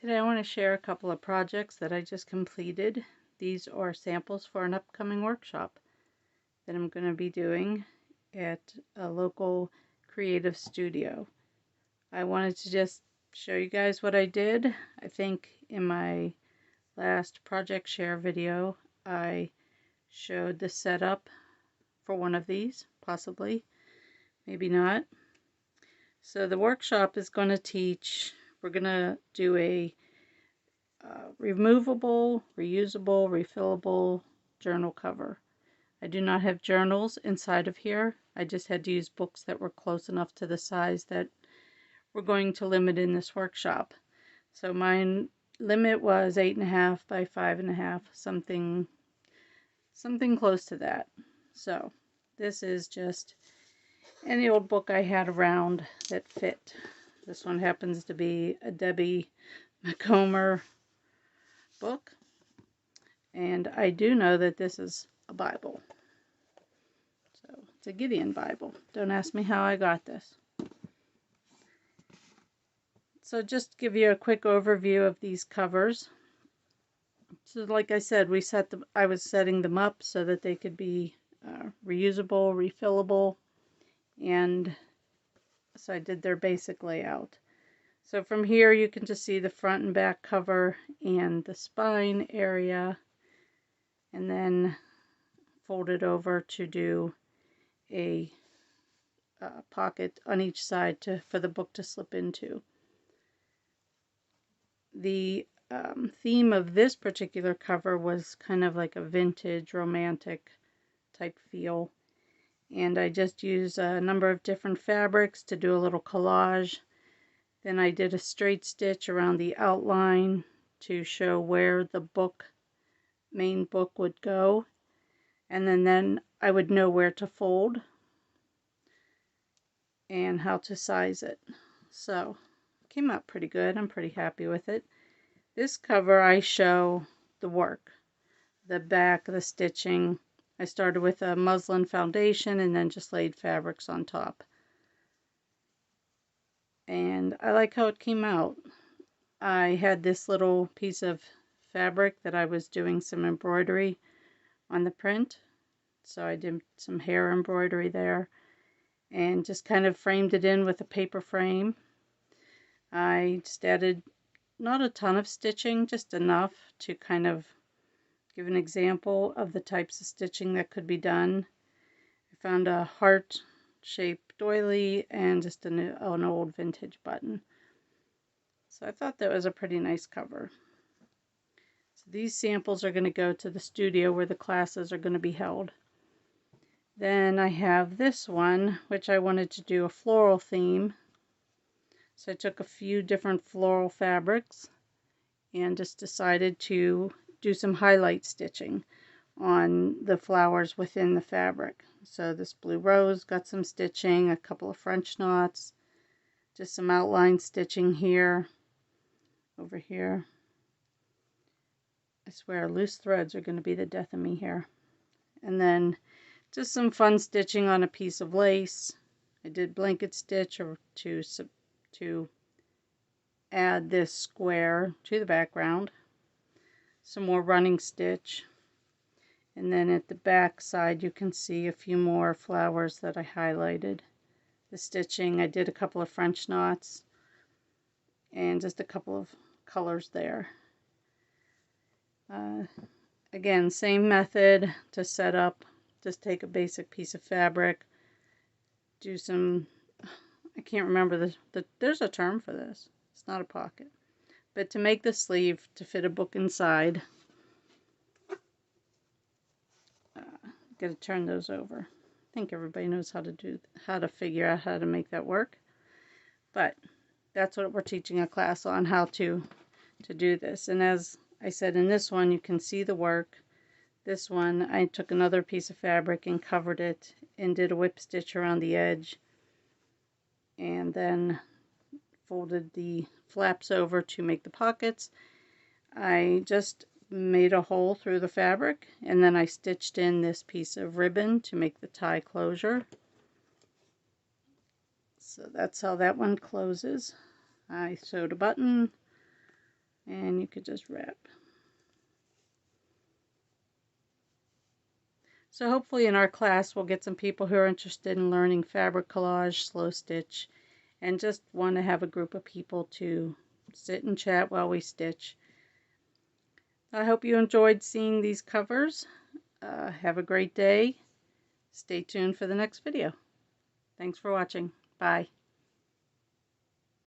Today I want to share a couple of projects that I just completed. These are samples for an upcoming workshop that I'm going to be doing at a local creative studio. I wanted to just show you guys what I did. I think in my last project share video I showed the setup for one of these, possibly, maybe not. So the workshop is going to teach, we're going to do a removable, reusable, refillable journal cover. I do not have journals inside of here. I just had to use books that were close enough to the size that we're going to limit in this workshop. So my limit was 8.5 by 5.5, something close to that. So this is just any old book I had around that fit. This one happens to be a Debbie McComber book, and I do know that this is a Bible. So it's a Gideon Bible. Don't ask me how I got this. So just to give you a quick overview of these covers. So like I said, I was setting them up so that they could be reusable, refillable, and so I did their basic layout. So from here you can just see the front and back cover and the spine area, and then fold it over to do a pocket on each side for the book to slip into. The theme of this particular cover was kind of like a vintage romantic type feel, and I just used a number of different fabrics to do a little collage. Then I did a straight stitch around the outline to show where the main book would go, and then I would know where to fold and how to size it. So it came out pretty good. I'm pretty happy with it. This cover I show the work, the back, the stitching. I started with a muslin foundation and then just laid fabrics on top. And I like how it came out. I had this little piece of fabric that I was doing some embroidery on the print. So I did some hair embroidery there and just kind of framed it in with a paper frame. I just added not a ton of stitching, just enough to kind of give an example of the types of stitching that could be done. I found a heart-shaped doily and just an old vintage button. So I thought that was a pretty nice cover. So these samples are going to go to the studio where the classes are going to be held. Then I have this one, which I wanted to do a floral theme. So I took a few different floral fabrics and just decided to do some highlight stitching on the flowers within the fabric. So this blue rose got some stitching, a couple of French knots, just some outline stitching here, over here. I swear loose threads are going to be the death of me here. And then just some fun stitching on a piece of lace. I did blanket stitch to add this square to the background. Some more running stitch. And then at the back side you can see a few more flowers that I highlighted. The stitching, I did a couple of French knots and just a couple of colors there. Again, same method to set up. Just take a basic piece of fabric, do some, I can't remember there's a term for this. It's not a pocket. But to make the sleeve to fit a book inside, gotta turn those over. I think everybody knows how to figure out how to make that work. But that's what we're teaching a class on, how to do this. And as I said, in this one you can see the work. This one I took another piece of fabric and covered it and did a whip stitch around the edge and then folded the flaps over to make the pockets. I just made a hole through the fabric and then I stitched in this piece of ribbon to make the tie closure. So that's how that one closes. I sewed a button, and you could just wrap. So hopefully in our class we'll get some people who are interested in learning fabric collage, slow stitch, and just want to have a group of people to sit and chat while we stitch. I hope you enjoyed seeing these covers. Have a great day. Stay tuned for the next video. Thanks for watching. Bye.